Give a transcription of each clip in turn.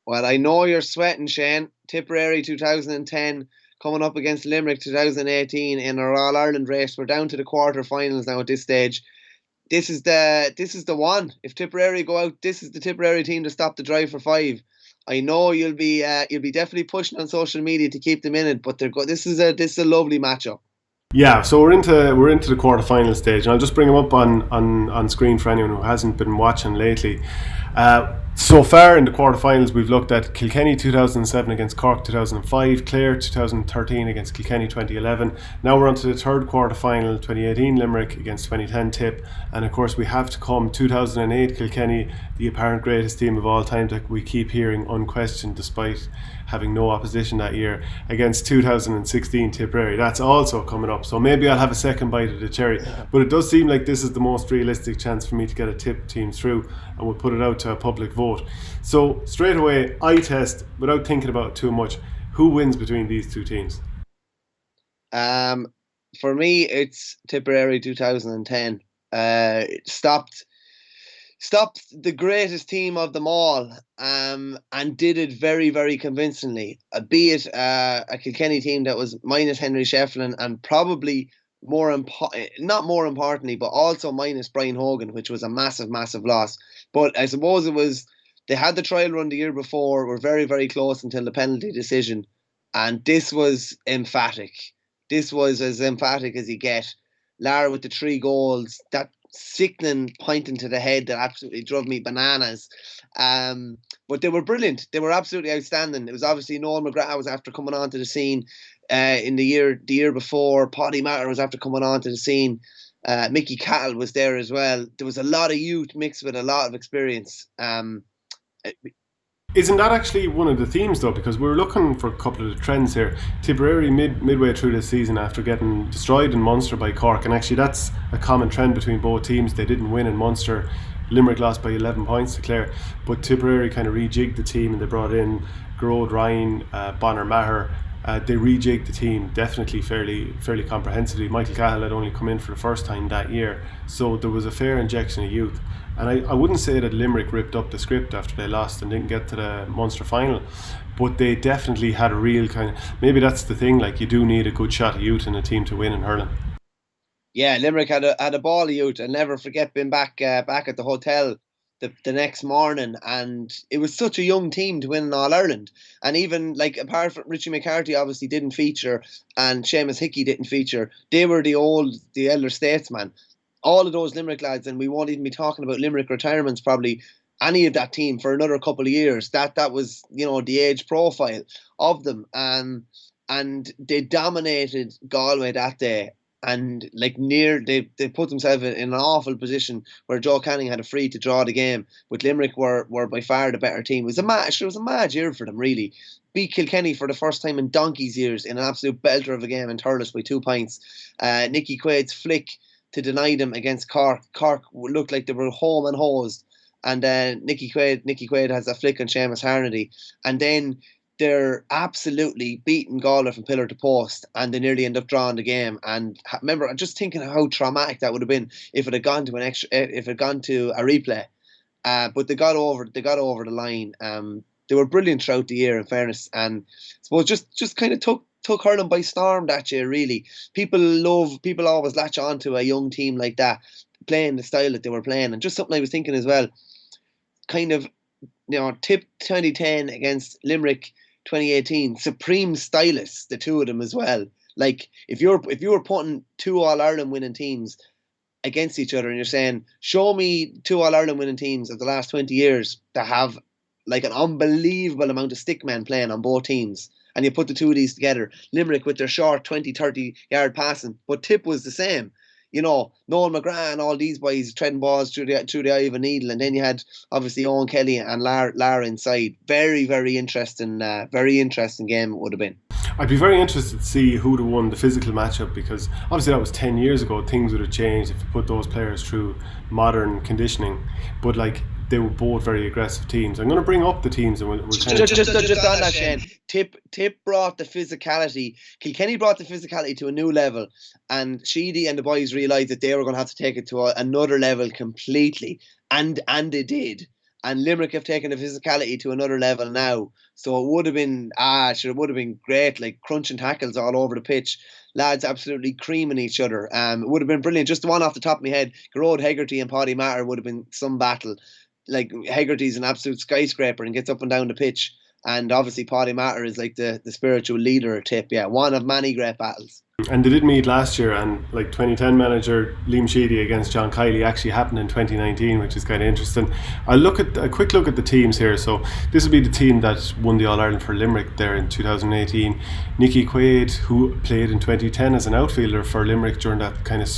Well, I know you're sweating, Shane. Tipperary 2010 coming up against Limerick 2018 in our All Ireland race. We're down to the quarter-finals now at this stage. This is the one. If Tipperary go out, this is the Tipperary team to stop the drive for five. I know you'll be definitely pushing on social media to keep them in it, but this is a lovely matchup. Yeah, so we're into the quarter-final stage, and I'll just bring them up on screen for anyone who hasn't been watching lately. So far in the quarterfinals, we've looked at Kilkenny 2007 against Cork 2005, Clare 2013 against Kilkenny 2011. Now we're on to the third quarterfinal, 2018 Limerick against 2010 Tip, and of course we have to come 2008 Kilkenny, the apparent greatest team of all time that we keep hearing unquestioned despite having no opposition that year, against 2016 Tipperary. That's also coming up, so maybe I'll have a second bite of the cherry. But it does seem like this is the most realistic chance for me to get a Tip team through, and we'll put it out to a public vote. So straight away, I test, without thinking about it too much, who wins between these two teams? Um, for me, it's Tipperary 2010. Stopped the greatest team of them all, and did it very, very convincingly. Be it a Kilkenny team that was minus Henry Shefflin and probably not more importantly, but also minus Brian Hogan, which was a massive, massive loss. But I suppose it was they had the trial run the year before, were very, very close until the penalty decision, and this was emphatic. This was as emphatic as you get. Lara with the three goals, that sickening pointing to the head that absolutely drove me bananas. But they were brilliant. They were absolutely outstanding. It was obviously Noel McGrath was after coming onto the scene in the year before. Paddy Matter was after coming onto the scene. Mickey Cattle was there as well. There was a lot of youth mixed with a lot of experience. Isn't that actually one of the themes though? Because we were looking for a couple of the trends here. Tipperary midway through this season after getting destroyed in Munster by Cork, and actually that's a common trend between both teams. They didn't win in Munster. Limerick lost by 11 points to Clare, but Tipperary kind of rejigged the team and they brought in Gerard Ryan, Bonner Maher. They rejigged the team definitely fairly comprehensively. Michael Cahill had only come in for the first time that year, so there was a fair injection of youth. And I wouldn't say that Limerick ripped up the script after they lost and didn't get to the Munster final, but they definitely had a real kind of, maybe that's the thing, like you do need a good shot of youth in a team to win in hurling. Yeah, Limerick had a ball of youth. I'll never forget being back at the hotel the next morning, and it was such a young team to win an All Ireland. And even like apart from Richie McCarthy, obviously didn't feature, and Seamus Hickey didn't feature. They were the elder statesmen. All of those Limerick lads, and we won't even be talking about Limerick retirements probably any of that team for another couple of years. That was the age profile of them, and they dominated Galway that day. And like they put themselves in an awful position where Joe Canning had a free to draw the game, but Limerick were by far the better team. It was a mad year for them, really. Beat Kilkenny for the first time in donkey's years in an absolute belter of a game in Thurles by 2 points. Nicky Quaid's flick to deny them against Cork. Cork looked like they were home and hosed, and Nicky Quaid has a flick on Seamus Harnedy, and then they're absolutely beating Galway from pillar to post, and they nearly end up drawing the game. And remember, I'm just thinking how traumatic that would have been if it had gone to if it had gone to a replay. But they got over the line. They were brilliant throughout the year, in fairness, and I suppose just kind of took hurling by storm that year. Really, people always latch on to a young team like that playing the style that they were playing, and just something I was thinking as well. Kind of, Tip 2010 against Limerick 2018, supreme stylists, the two of them as well. Like if you were putting two All Ireland winning teams against each other, and you're saying, show me two All Ireland winning teams of the last 20 years that have like an unbelievable amount of stickmen playing on both teams, and you put the two of these together. Limerick with their short 20, 30 yard passing, but Tip was the same. Noel McGrath and all these boys treading balls through the eye of a needle, and then you had obviously Owen Kelly and Lara inside. Very, very interesting game it would have been. I'd be very interested to see who'd have won the physical matchup, because obviously that was 10 years ago. Things would have changed if you put those players through modern conditioning. But like, they were both very aggressive teams. I'm going to bring up the teams and we'll kind of... Just on that, Shane. Tip brought the physicality. Kilkenny brought the physicality to a new level, and Sheedy and the boys realised that they were going to have to take it to another level completely, and they did. and Limerick have taken the physicality to another level now. So it would have been sure, it would have been great, like crunching tackles all over the pitch, lads absolutely creaming each other. It would have been brilliant. Just the one off the top of my head, Gerard Hegarty and Paddy Matter would have been some battle. Like Hegarty's an absolute skyscraper and gets up and down the pitch, and obviously Paddy Matter is like the spiritual leader. Tip, yeah, one of many great battles. And they did meet last year, and like 2010 manager Liam Sheedy against John Kiley actually happened in 2019, which is kind of interesting. I'll look at a quick look at the teams here. So this will be the team that won the All Ireland for Limerick there in 2018. Nicky Quaid, who played in 2010 as an outfielder for Limerick during that kind of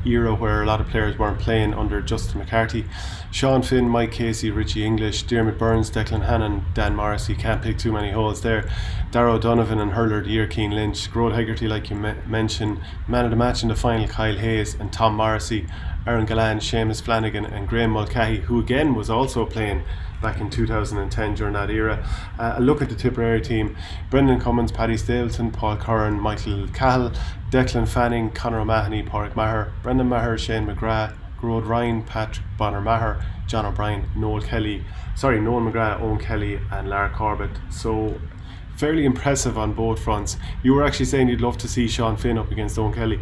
era where a lot of players weren't playing under Justin McCarthy. Sean Finn, Mike Casey, Richie English, Dermot Burns, Declan Hannon, Dan Morrissey. Can't pick too many holes there. Darrow Donovan and hurler of the year Cian Lynch. Gerard Hegarty, like you mentioned, man of the match in the final Kyle Hayes and Tom Morrissey. Aaron Gallan, Seamus Flanagan and Graham Mulcahy, who again was also playing back in 2010 during that era. A look at the Tipperary team: Brendan Cummins, Paddy Stapleton, Paul Curran, Michael Cahill, Declan Fanning, Conor O'Mahony, Pádraig Maher, Brendan Maher, Shane McGrath, Gerard Ryan, Patrick Bonner Maher, John O'Brien, Noel McGrath, Owen Kelly and Lara Corbett. So fairly impressive on both fronts. You were actually saying you'd love to see Sean Finn up against Owen Kelly.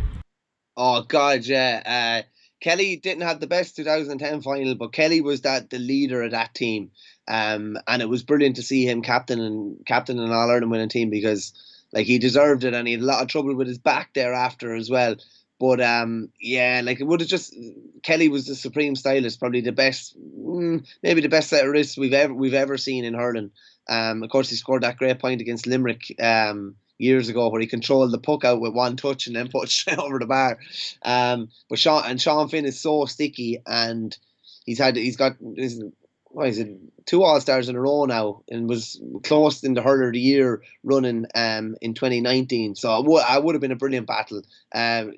Oh God, yeah. Kelly didn't have the best 2010 final, but Kelly was the leader of that team. And it was brilliant to see him captain an All Ireland winning team, because like he deserved it, and he had a lot of trouble with his back thereafter as well. But yeah, like it would have just Kelly was the supreme stylist, probably the best, maybe the best set of wrists we've ever seen in hurling. Of course, he scored that great point against Limerick years ago, where he controlled the puck out with one touch and then put it straight over the bar. But Sean Finn is so sticky, and he's got what is it, 2 All-Stars in a row now, and was close in the hurler of the year running in 2019. So I would have been a brilliant battle.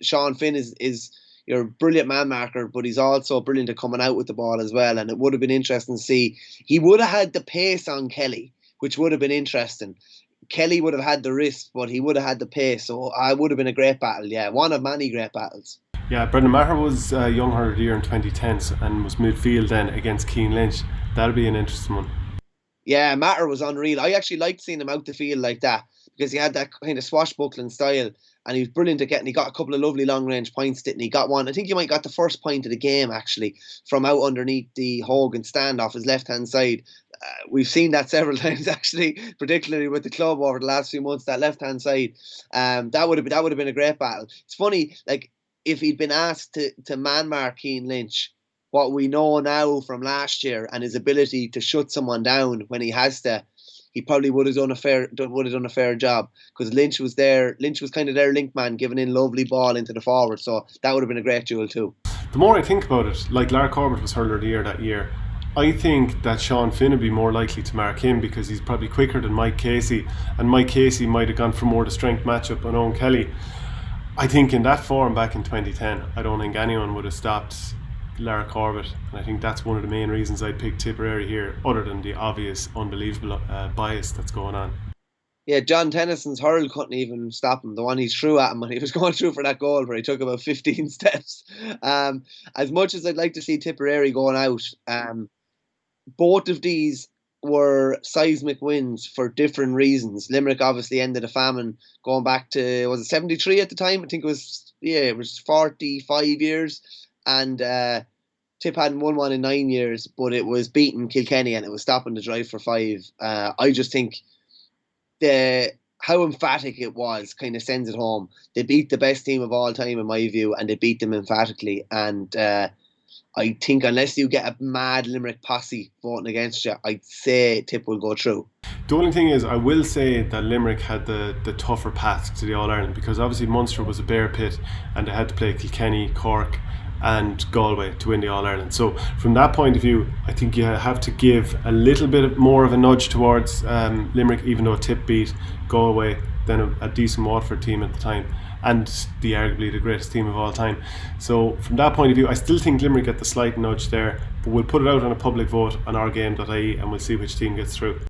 Sean Finn is your brilliant man marker, but he's also brilliant at coming out with the ball as well. And it would have been interesting to see. He would have had the pace on Kelly, which would have been interesting. Kelly would have had the wrist, but he would have had the pace. So I would have been a great battle. Yeah, one of many great battles. Yeah, Brendan Maher was young hurler of the year in 2010 and was midfield then against Cian Lynch. That'll be an interesting one. Yeah, Matter was unreal. I actually liked seeing him out the field like that, because he had that kind of swashbuckling style, and he was brilliant at getting. He got a couple of lovely long range points, didn't he? Got one. I think he might got the first point of the game actually from out underneath the Hogan stand off his left hand side. We've seen that several times actually, particularly with the club over the last few months. That left hand side, that would have been a great battle. It's funny, like if he'd been asked to man mark Cian Lynch, what we know now from last year and his ability to shut someone down when he has to, he probably would have done a fair job, because Lynch was there. Lynch was kind of their link man, giving in lovely ball into the forward. So that would have been a great duel too. The more I think about it, like Lara Corbett was hurler of the year that year, I think that Sean Finn would be more likely to mark him, because he's probably quicker than Mike Casey, and Mike Casey might have gone for more the strength matchup on Owen Kelly. I think in that form back in 2010, I don't think anyone would have stopped Lara Corbett, and I think that's one of the main reasons I picked Tipperary here, other than the obvious unbelievable bias that's going on. Yeah, John Tennyson's hurl couldn't even stop him. The one he threw at him when he was going through for that goal, where he took about 15 steps. As much as I'd like to see Tipperary going out, both of these were seismic wins for different reasons. Limerick obviously ended a famine going back to, was it 73 at the time? I think it was 45 years. And Tip hadn't won one in 9 years, but it was beating Kilkenny and it was stopping the drive for 5. I just think how emphatic it was kind of sends it home. They beat the best team of all time in my view, and they beat them emphatically. And I think unless you get a mad Limerick posse voting against you, I'd say Tip will go through. The only thing is, I will say that Limerick had the tougher path to the All-Ireland, because obviously Munster was a bear pit and they had to play Kilkenny, Cork and Galway to win the All-Ireland. So from that point of view, I think you have to give a little bit more of a nudge towards Limerick, even though Tip beat Galway, then a decent Waterford team at the time, and arguably the greatest team of all time. So from that point of view, I still think Limerick get the slight nudge there, but we'll put it out on a public vote on ourgame.ie and we'll see which team gets through.